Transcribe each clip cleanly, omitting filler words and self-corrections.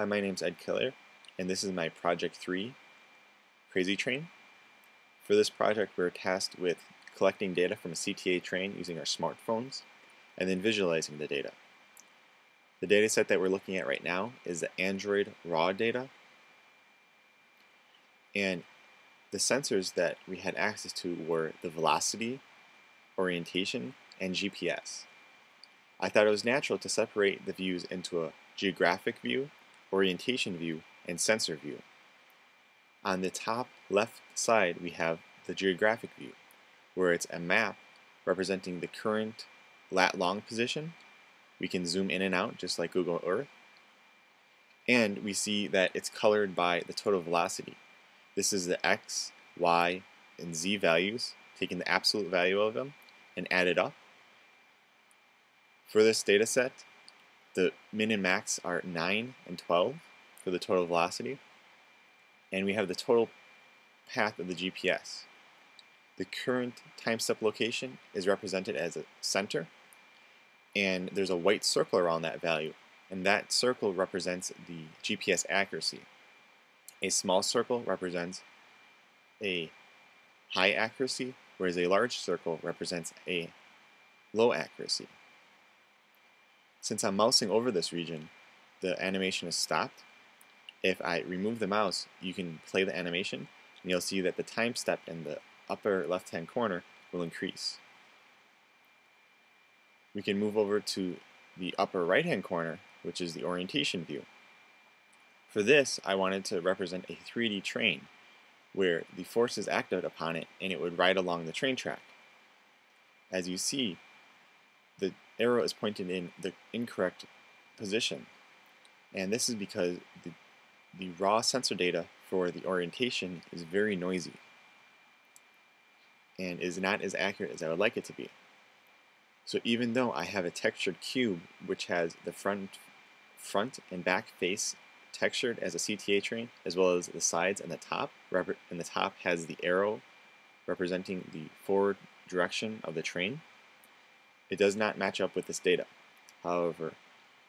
Hi, my name's Ed Kahler, and this is my Project 3 Crazy Train. For this project, we're tasked with collecting data from a CTA train using our smartphones, and then visualizing the data. The data set that we're looking at right now is the Android raw data, and the sensors that we had access to were the velocity, orientation, and GPS. I thought it was natural to separate the views into a geographic view, orientation view, and sensor view. On the top left side we have the geographic view, where it's a map representing the current lat-long position. We can zoom in and out just like Google Earth. And we see that it's colored by the total velocity. This is the x, y, and z values, taking the absolute value of them and added up. For this data set, the min and max are 9 and 12 for the total velocity, and we have the total path of the GPS. The current time step location is represented as a center, and there's a white circle around that value, and that circle represents the GPS accuracy. A small circle represents a high accuracy, whereas a large circle represents a low accuracy. Since I'm mousing over this region, the animation is stopped. If I remove the mouse, you can play the animation, and you'll see that the time step in the upper left-hand corner will increase. We can move over to the upper right-hand corner, which is the orientation view. For this, I wanted to represent a 3D train, where the force is acted upon it and it would ride along the train track. As you see, the arrow is pointed in the incorrect position, and this is because the raw sensor data for the orientation is very noisy and is not as accurate as I would like it to be. So even though I have a textured cube which has the front and back face textured as a CTA train, as well as the sides and the top, and the top has the arrow representing the forward direction of the train, it does not match up with this data. However,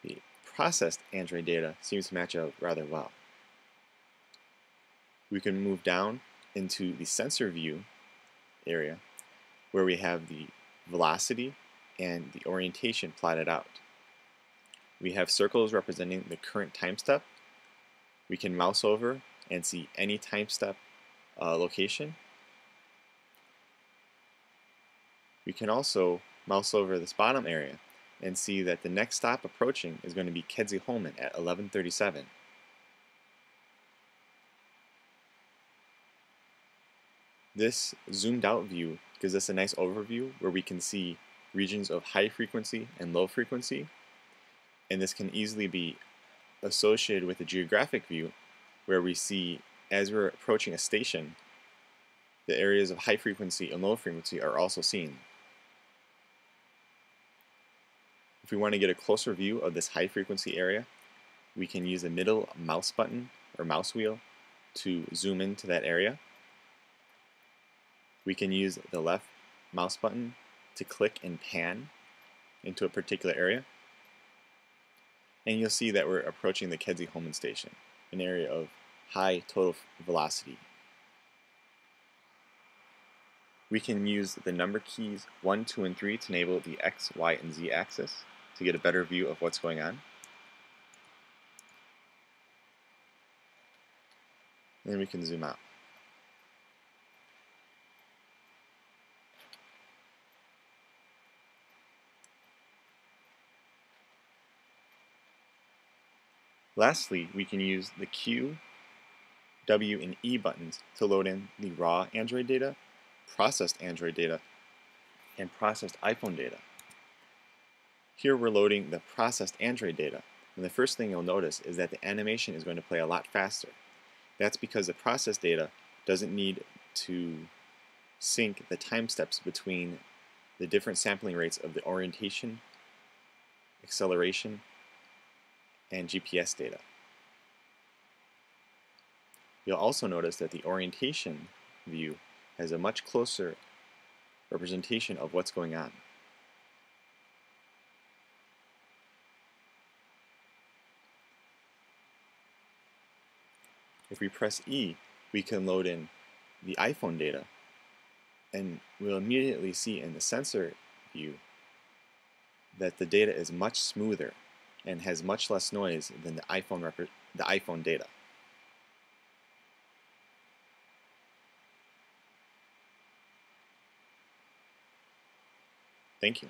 the processed Android data seems to match up rather well. We can move down into the sensor view area, where we have the velocity and the orientation plotted out. We have circles representing the current time step. We can mouse over and see any time step location. We can also mouse over this bottom area and see that the next stop approaching is going to be Kedzie-Holmen at 11:37. This zoomed out view gives us a nice overview where we can see regions of high frequency and low frequency, and this can easily be associated with the geographic view where we see, as we're approaching a station, the areas of high frequency and low frequency are also seen. If we want to get a closer view of this high frequency area, we can use the middle mouse button or mouse wheel to zoom into that area. We can use the left mouse button to click and pan into a particular area. And you'll see that we're approaching the Kedzie-Holmen station, an area of high total velocity. We can use the number keys 1, 2, and 3 to enable the X, Y, and Z axis to get a better view of what's going on. And then we can zoom out. Lastly, we can use the Q, W, and E buttons to load in the raw Android data, processed Android data, and processed iPhone data. Here we're loading the processed Android data, and the first thing you'll notice is that the animation is going to play a lot faster. That's because the processed data doesn't need to sync the time steps between the different sampling rates of the orientation, acceleration, and GPS data. You'll also notice that the orientation view has a much closer representation of what's going on. If we press E, we can load in the iPhone data, and we'll immediately see in the sensor view that the data is much smoother and has much less noise than the iPhone data. Thank you.